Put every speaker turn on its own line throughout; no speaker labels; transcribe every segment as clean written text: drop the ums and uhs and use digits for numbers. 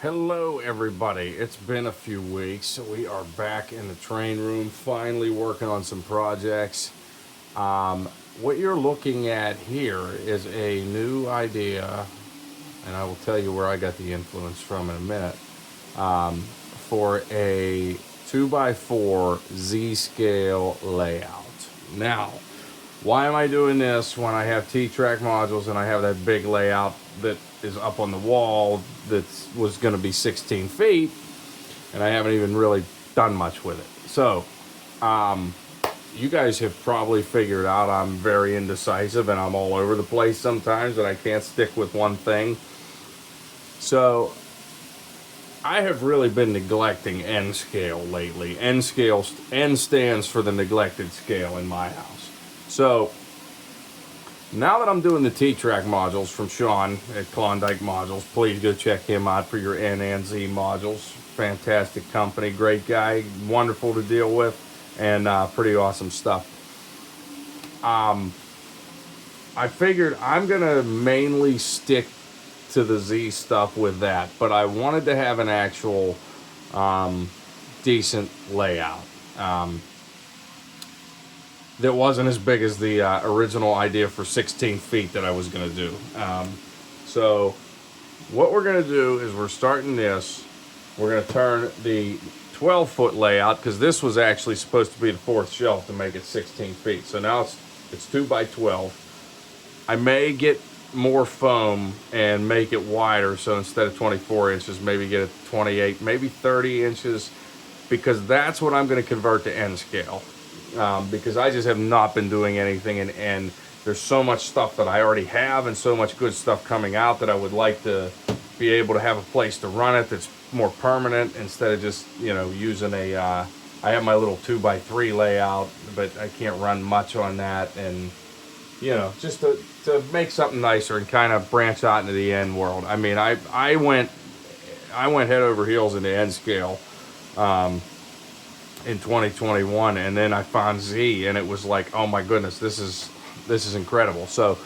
Hello everybody, it's been a few weeks. We are back in the train room, finally working on some projects. What you're looking at here is a new idea, and I will tell you where I got the influence from in a minute, for a 2x4 Z-scale layout. Now, why am I doing this when I have T-Trak modules and I have that big layout that is up on the wall that was going to be 16 feet and I haven't even really done much with it? So, you guys have probably figured out I'm very indecisive and I'm all over the place sometimes and I can't stick with one thing. So, I have really been neglecting N scale lately. N stands for the neglected scale in my house. So, now that I'm doing the T-Trak modules from Sean at Klawndyke Modules, please go check him out for your N and Z modules. Fantastic company, great guy, wonderful to deal with, and pretty awesome stuff. I figured I'm gonna mainly stick to the Z stuff with that, but I wanted to have an actual decent layout. That wasn't as big as the original idea for 16 feet that I was going to do. So what we're going to do is we're starting this. We're going to turn the 12-foot layout, because this was actually supposed to be the fourth shelf to make it 16 feet. So now it's 2 by 12. I may get more foam and make it wider. So instead of 24 inches, maybe get it 28, maybe 30 inches, because that's what I'm going to convert to N scale. Because I just have not been doing anything, and there's so much stuff that I already have and so much good stuff coming out that I would like to be able to have a place to run it that's more permanent instead of just, using I have my little 2x3 layout, but I can't run much on that, and just to make something nicer and kind of branch out into the N world. I mean, I went head over heels into N scale in 2021, and then I found Z, and it was like, oh my goodness, this is incredible. So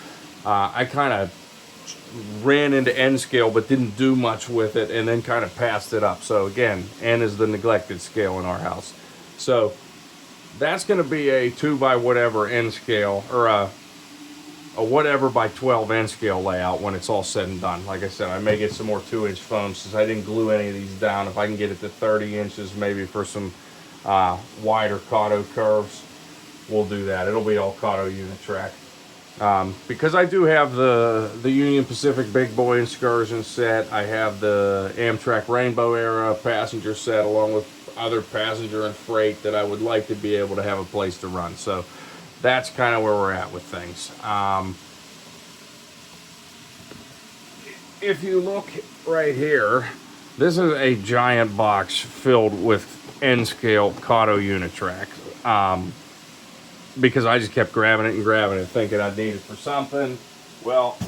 I kind of ran into N scale but didn't do much with it, and then kind of passed it up. So again, N is the neglected scale in our house. So that's going to be a 2 by whatever N scale, or a whatever by 12 N scale layout when it's all said and done. Like I said, I may get some more 2-inch foam since I didn't glue any of these down. If I can get it to 30 inches maybe for some wider Kato curves, we'll do that. It'll be all Kato Unitrack. Because I do have the Union Pacific Big Boy Excursion set. I have the Amtrak Rainbow Era passenger set, along with other passenger and freight that I would like to be able to have a place to run. So that's kind of where we're at with things. If you look right here, this is a giant box filled with N-scale Kato Unitrack, because I just kept grabbing it, thinking I'd need it for something. Well,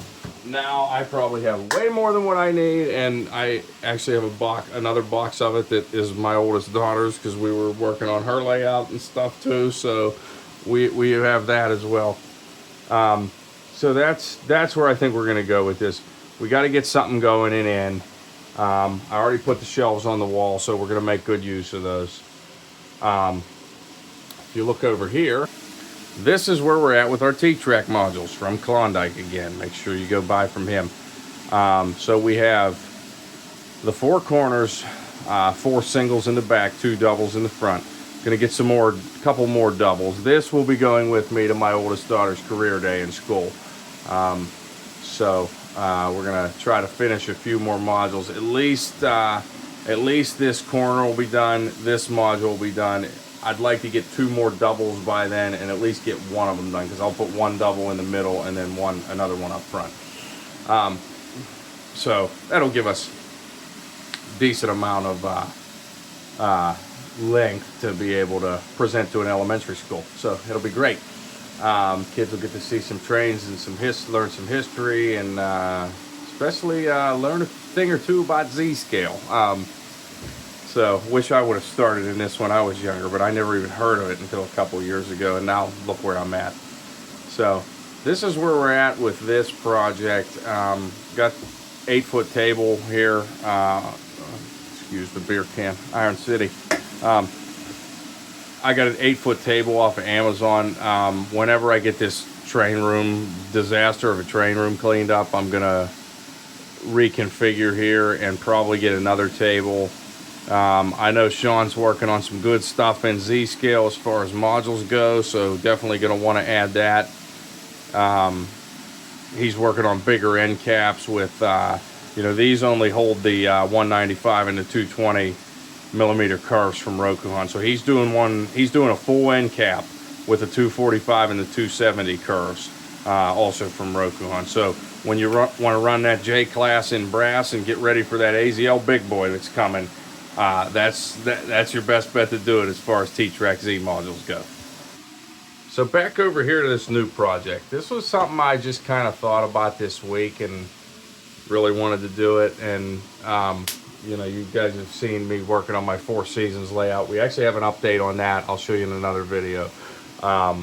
now I probably have way more than what I need, and I actually have another box of it that is my oldest daughter's, because we were working on her layout and stuff too, so we have that as well. So that's where I think we're going to go with this. We got to get something going in N. I already put the shelves on the wall, so we're going to make good use of those. If you look over here, this is where we're at with our T-Trak modules from Klawndyke again. Make sure you go buy from him. So we have the 4 corners, 4 singles in the back, 2 doubles in the front. Going to get couple more doubles. This will be going with me to my oldest daughter's career day in school. So we're gonna try to finish a few more modules. At least this corner will be done. This module will be done. I'd like to get 2 more doubles by then, and at least get one of them done, because I'll put 1 double in the middle and then another one up front. So that'll give us a decent amount of length to be able to present to an elementary school. So it'll be great. Kids will get to see some trains and learn some history, and especially learn a thing or two about Z-scale. So wish I would have started in this when I was younger, but I never even heard of it until a couple years ago, and now look where I'm at. So this is where we're at with this project. Got 8-foot table here, excuse the beer can, Iron City. I got an 8-foot table off of Amazon. Whenever I get this train room disaster of a train room cleaned up, I'm gonna reconfigure here and probably get another table. I know Sean's working on some good stuff in Z scale as far as modules go, so definitely gonna want to add that. He's working on bigger end caps with, these only hold the 195 and the 220 millimeter curves from Rokuhan. So he's doing a full end cap with the 245 and the 270 curves, also from Rokuhan. So when you want to run that J class in brass and get ready for that AZL big boy that's coming, that's your best bet to do it as far as T-Trak Z modules go. So back over here to this new project. This was something I just kind of thought about this week and really wanted to do it. And you guys have seen me working on my Four Seasons layout. We actually have an update on that. I'll show you in another video. I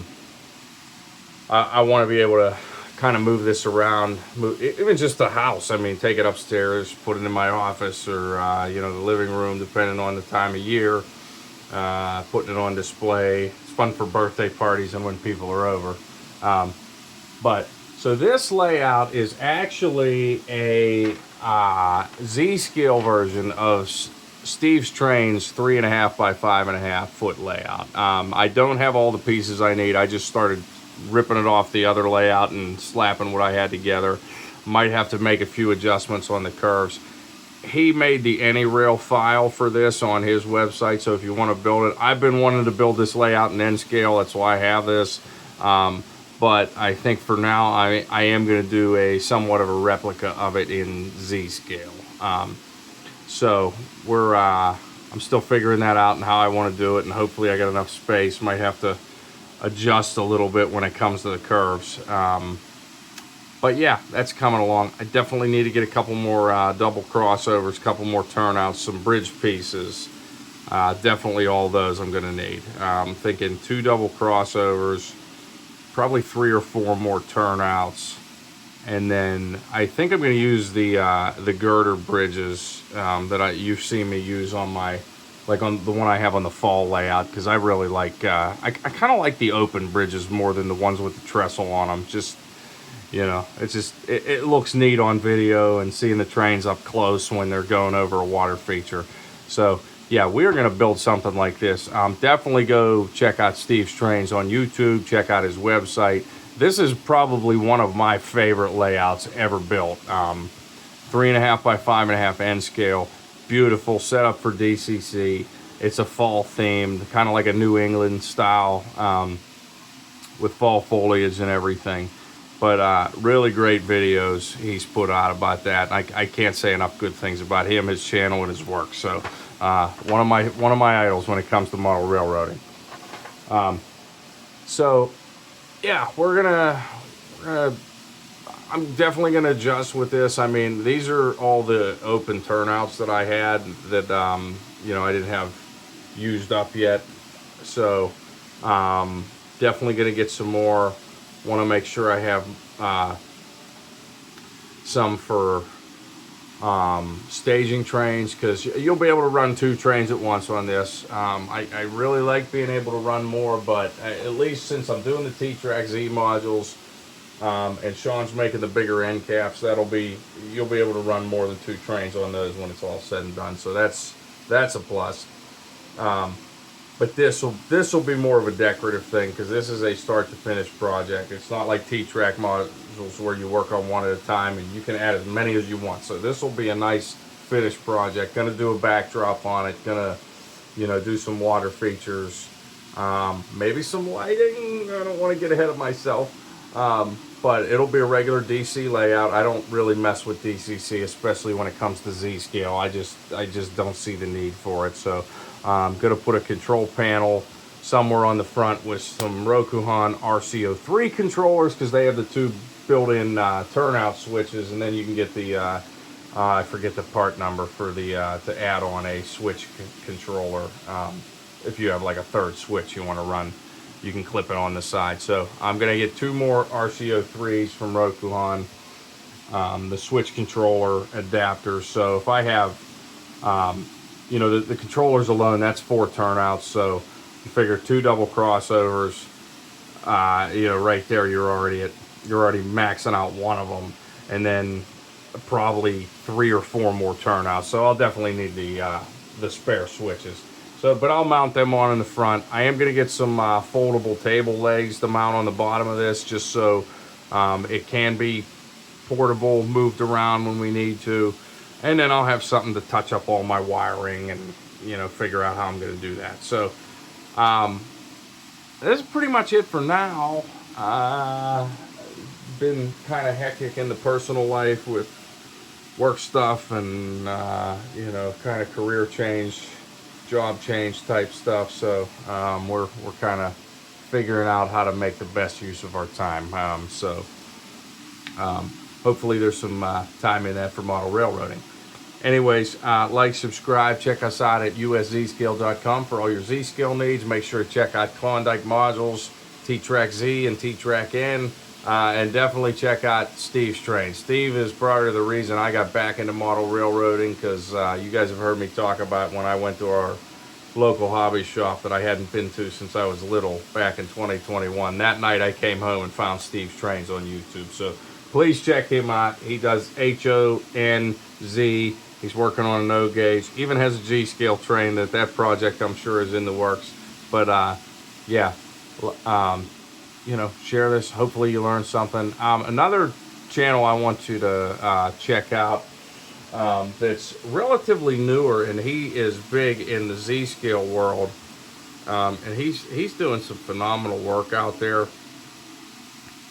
want to be able to kind of move this around, even just the house. I mean, take it upstairs, put it in my office, or the living room, depending on the time of year. Putting it on display. It's fun for birthday parties and when people are over. So this layout is actually a Z-scale version of Steve's Train's 3.5 by 5.5 foot layout. I don't have all the pieces I need. I just started ripping it off the other layout and slapping what I had together. Might have to make a few adjustments on the curves. He made the AnyRail file for this on his website, so if you want to build it, I've been wanting to build this layout in N scale. That's why I have this. But I think for now, I am going to do a somewhat of a replica of it in Z scale. So I'm still figuring that out and how I want to do it, and hopefully I got enough space. Might have to adjust a little bit when it comes to the curves. But yeah, that's coming along. I definitely need to get a couple more double crossovers, a couple more turnouts, some bridge pieces. Definitely all those I'm going to need. I'm thinking 2 double crossovers, probably 3 or 4 more turnouts, and then I think I'm going to use the girder bridges that you've seen me use on my, like on the one I have on the fall layout, because I really like I kind of like the open bridges more than the ones with the trestle on them. Just, it looks neat on video and seeing the trains up close when they're going over a water feature. So yeah, we're going to build something like this. Definitely go check out Steve's Trains on YouTube. Check out his website. This is probably one of my favorite layouts ever built. 3.5 by 5.5 N scale. Beautiful setup for DCC. It's a fall themed, kind of like a New England style, with fall foliage and everything. But really great videos he's put out about that. I can't say enough good things about him, his channel, and his work. So one of my idols when it comes to model railroading. So yeah, I'm definitely gonna adjust with this. I mean, these are all the open turnouts that I had that I didn't have used up yet. So definitely gonna get some more. Want to make sure I have some for staging trains, because you'll be able to run 2 trains at once on this. I really like being able to run more, but at least since I'm doing the T-Trak Z modules and Sean's making the bigger end caps, you'll be able to run more than 2 trains on those when it's all said and done. So that's a plus. But this will be more of a decorative thing, because this is a start to finish project. It's not like T-Trak modules where you work on one at a time and you can add as many as you want. So this will be a nice finished project. Gonna do a backdrop on it. Gonna do some water features, maybe some lighting. I don't want to get ahead of myself, but it'll be a regular DC layout. I don't really mess with DCC, especially when it comes to Z scale. I just don't see the need for it. So I'm going to put a control panel somewhere on the front with some Rokuhan RCO3 controllers, because they have the 2 built-in turnout switches, and then you can get the I forget the part number for the to add on a switch controller. If you have like a 3rd switch you want to run, you can clip it on the side. So I'm going to get 2 more RCO3s from Rokuhan, the switch controller adapters. So if I have you know, the controllers alone, that's 4 turnouts. So you figure 2 double crossovers, you know, right there, you're already maxing out one of them, and then probably 3 or 4 more turnouts. So I'll definitely need the spare switches. So, but I'll mount them on in the front. I am going to get some foldable table legs to mount on the bottom of this, just so it can be portable, moved around when we need to. And then I'll have something to touch up all my wiring and, you know, figure out how I'm going to do that. So this is pretty much it for now. Been kind of hectic in the personal life with work stuff and you know, kind of career change, job change type stuff. So we're kind of figuring out how to make the best use of our time. Hopefully there's some time in that for model railroading. Anyways, like, subscribe, check us out at uszscale.com for all your Z-Scale needs. Make sure to check out Klawndyke Modules, T-Trak Z and T-Trak N, and definitely check out Steve's train. Steve is part of the reason I got back into model railroading, because you guys have heard me talk about when I went to our local hobby shop that I hadn't been to since I was little back in 2021. That night I came home and found Steve's trains on YouTube. So please check him out. He does HONZ. He's working on an O gauge. Even has a G scale train. That project I'm sure is in the works. But yeah, you know, share this. Hopefully you learned something. Another channel I want you to check out that's relatively newer, and he is big in the Z scale world. And he's doing some phenomenal work out there.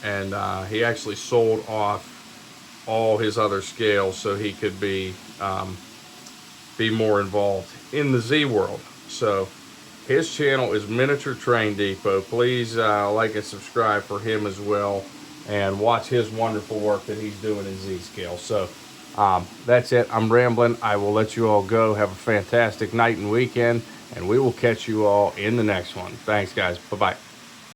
And he actually sold off all his other scales so he could be more involved in the Z world. So his channel is Miniature Train Depot. Please like and subscribe for him as well, and watch his wonderful work that he's doing in Z scale. So that's it. I'm rambling. I will let you all go. Have a fantastic night and weekend, and we will catch you all in the next one. Thanks, guys. Bye-bye.